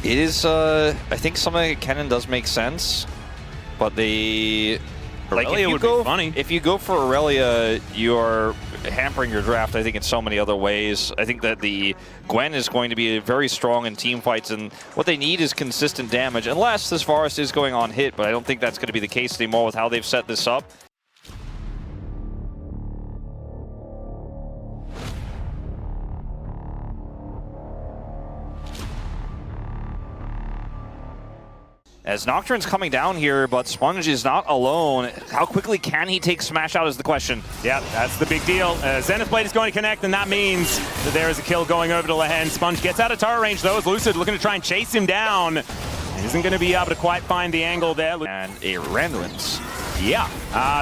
It is, I think something like Kennen does make sense, but the Aurelia would be funny. If you go for Aurelia, you are hampering your draft, I think, in so many other ways. I think that the Gwen is going to be very strong in team fights, and what they need is consistent damage, unless this Varus is going on hit, but I don't think that's going to be the case anymore with how they've set this up. As Nocturne's coming down here, but Sponge is not alone. How quickly can he take Smash out is the question. Yeah, that's the big deal. Zenith Blade is going to connect, and that means that there is a kill going over to Lehen. Sponge gets out of turret range, though, as Lucid looking to try and chase him down. He isn't going to be able to quite find the angle there. And a Randuin's. Yeah,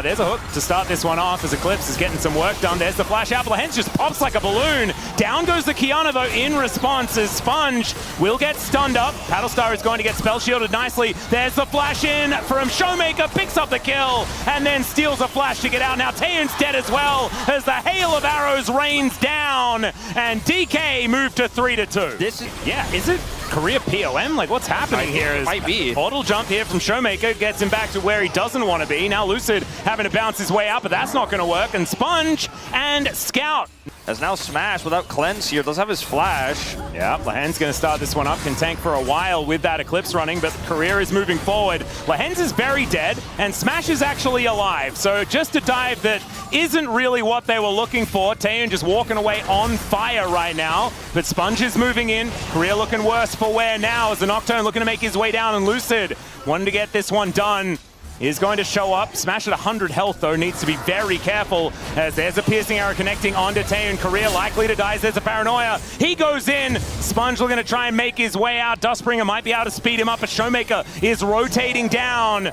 there's a hook to start this one off as Eclipse is getting some work done. There's the flash out, but Lehen just pops like a balloon. Down goes the Kiana, though, in response as Sponge will get stunned up. Paddlestar is going to get spell shielded nicely. There's the flash in from Showmaker, picks up the kill, and then steals a flash to get out. Now Taeyeon's dead as well as the hail of arrows rains down, and DK moved to 3-2. This is, yeah, is it Keria POM? Like, what's happening here? It might be. Portal jump here from Showmaker gets him back to where he doesn't want to be. Now Lucid having to bounce his way out, but that's not going to work. And Sponge and Scout. As now Smash without Cleanse here, does have his flash. Yeah, Lehen's going to start this one up. Can tank for a while with that Eclipse running, but Keria is moving forward. Lehen's is very dead, and Smash is actually alive. So just a dive that isn't really what they were looking for. Taeyeon just walking away on fire right now, but Sponge is moving in. Keria looking worse for wear now as the Nocturne looking to make his way down, and Lucid wanting to get this one done is going to show up. Smash at 100 health, though, needs to be very careful as there's a piercing arrow connecting onto Taeyeon. Keria likely to die as there's a paranoia. He goes in. Sponge looking to try and make his way out. Dustbringer might be able to speed him up, but Showmaker is rotating down.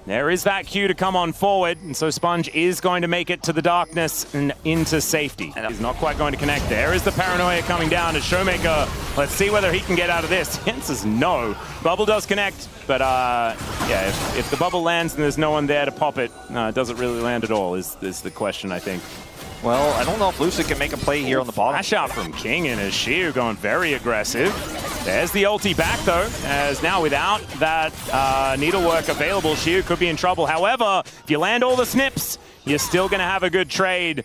There is that cue to come on forward, and so Sponge is going to make it to the darkness and into safety. He's not quite going to connect. There is the paranoia coming down to Showmaker. Let's see whether he can get out of this. The answer is no. Bubble does connect, but yeah, if the bubble lands and there's no one there to pop it, it doesn't really land at all is the question, I think. Well, I don't know if Lucid can make a play here on the bottom. Flash out from King and as Xiu going very aggressive. There's the ulti back, though, as now without that needlework available, Xiu could be in trouble. However, if you land all the snips, you're still going to have a good trade.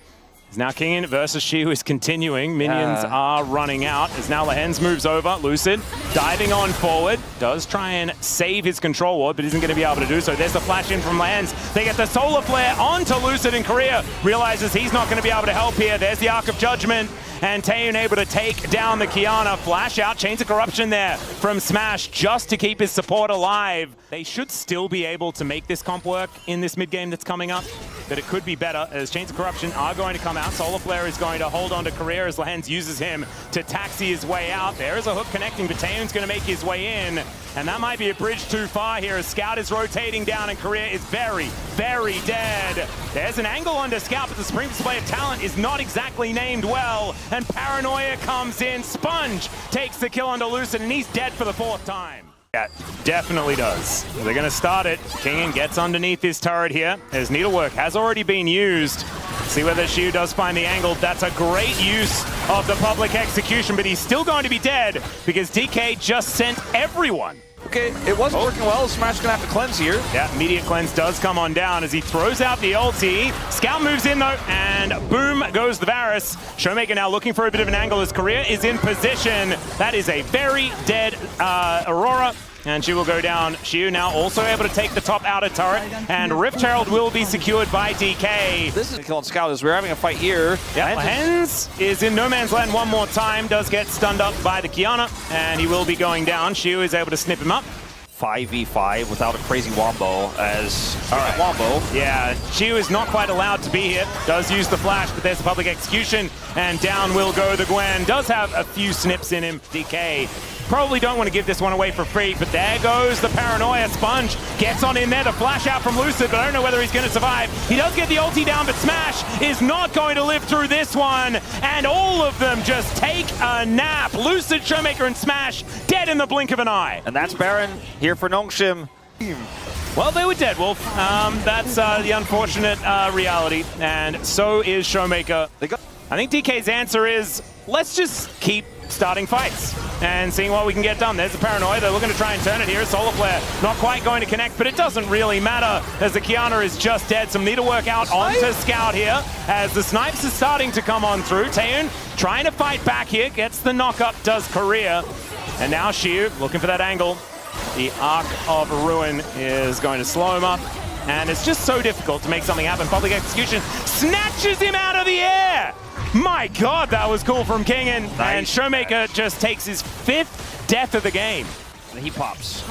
As now King versus Xiu is continuing. Minions are running out as now Lehen's moves over. Lucid diving on forward. Does try and save his control ward, but isn't going to be able to do so. There's the flash in from Lehen's. They get the solar flare onto Lucid, and Keria realizes he's not going to be able to help here. There's the Arc of Judgment. And Taeyeon able to take down the Kiana. Flash out, Chains of Corruption there from Smash just to keep his support alive. They should still be able to make this comp work in this mid-game that's coming up, but it could be better as Chains of Corruption are going to come out. Solar Flare is going to hold on to Keria as Lehen's uses him to taxi his way out. There is a hook connecting, but Taeyeon's going to make his way in. And that might be a bridge too far here as Scout is rotating down and Keria is very, very dead. There's an angle onto Scout, but the Supreme Display of Talent is not exactly named well. And Paranoia comes in. Sponge takes the kill onto Lucid, and he's dead for the 4th time. Yeah, definitely does. They're going to start it. Kingen gets underneath this turret here as Needlework has already been used. See whether Xiu does find the angle. That's a great use of the public execution, but he's still going to be dead because DK just sent everyone. Okay, it wasn't working well. Smash gonna have to cleanse here. Yeah, immediate cleanse does come on down as he throws out the ulti. Scout moves in though, and boom goes the Varus. Showmaker now looking for a bit of an angle as Keria is in position. That is a very dead Aurora. And she will go down. Xiu now also able to take the top outer turret, and Rift Herald will be secured by DK. This is a kill on Scout as we're having a fight here. Yeah, Hens is in no man's land one more time, does get stunned up by the Kiana, and he will be going down. Xiu is able to snip him up. 5v5 without a crazy wombo as... Alright, wombo. Yeah, Xiu is not quite allowed to be here. Does use the flash, but there's the public execution, and down will go the Gwen. Does have a few snips in him. DK probably don't want to give this one away for free, but there goes the Paranoia. Sponge gets on in there to flash out from Lucid, but I don't know whether he's going to survive. He does get the ulti down, but Smash is not going to live through this one, and all of them just take a nap. Lucid, Showmaker, and Smash dead in the blink of an eye. And that's Baron here for Nongshim. Well, they were dead, Wolf. That's the unfortunate reality, and so is Showmaker. I think DK's answer is, let's just keep starting fights and seeing what we can get done. There's the Paranoia. They're looking to try and turn it here. Solar Flare not quite going to connect, but it doesn't really matter as the Kiana is just dead. Some needlework out onto Scout here as the snipes are starting to come on through. Taeyoon trying to fight back here. Gets the knock-up, does Keria. And now Xiu looking for that angle. The Arc of Ruin is going to slow him up. And it's just so difficult to make something happen. Public Execution snatches him out of the air! My God, that was cool from Kingen. And Showmaker just takes his 5th death of the game. And he pops.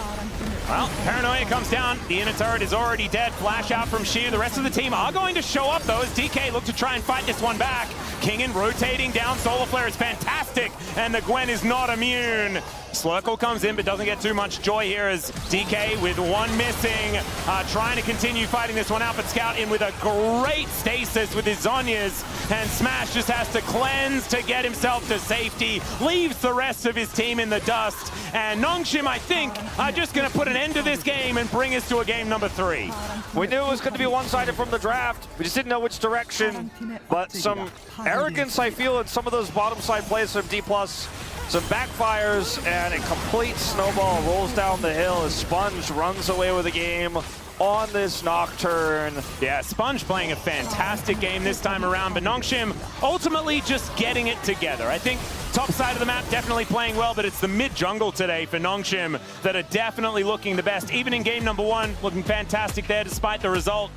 Well, Paranoia comes down. The inner turret is already dead. Flash out from Xiu. The rest of the team are going to show up, though, as DK look to try and fight this one back. Kingen rotating down. Solar Flare is fantastic, and the Gwen is not immune. Slurkle comes in, but doesn't get too much joy here as DK with one missing, trying to continue fighting this one out, but Scout in with a great stasis with his Zhonya's, and Smash just has to cleanse to get himself to safety, leaves the rest of his team in the dust, and Nongshim, I think, are just going to put an end to this game and bring us to a game number 3. We knew it was going to be one-sided from the draft. We just didn't know which direction, but some arrogance, I feel, in some of those bottom-side plays from D+. Some backfires, and a complete snowball rolls down the hill as Sponge runs away with the game on this Nocturne. Yeah, Sponge playing a fantastic game this time around, but Nongshim ultimately just getting it together. I think top side of the map definitely playing well, but it's the mid-jungle today for Nongshim that are definitely looking the best. Even in game number 1, looking fantastic there despite the result.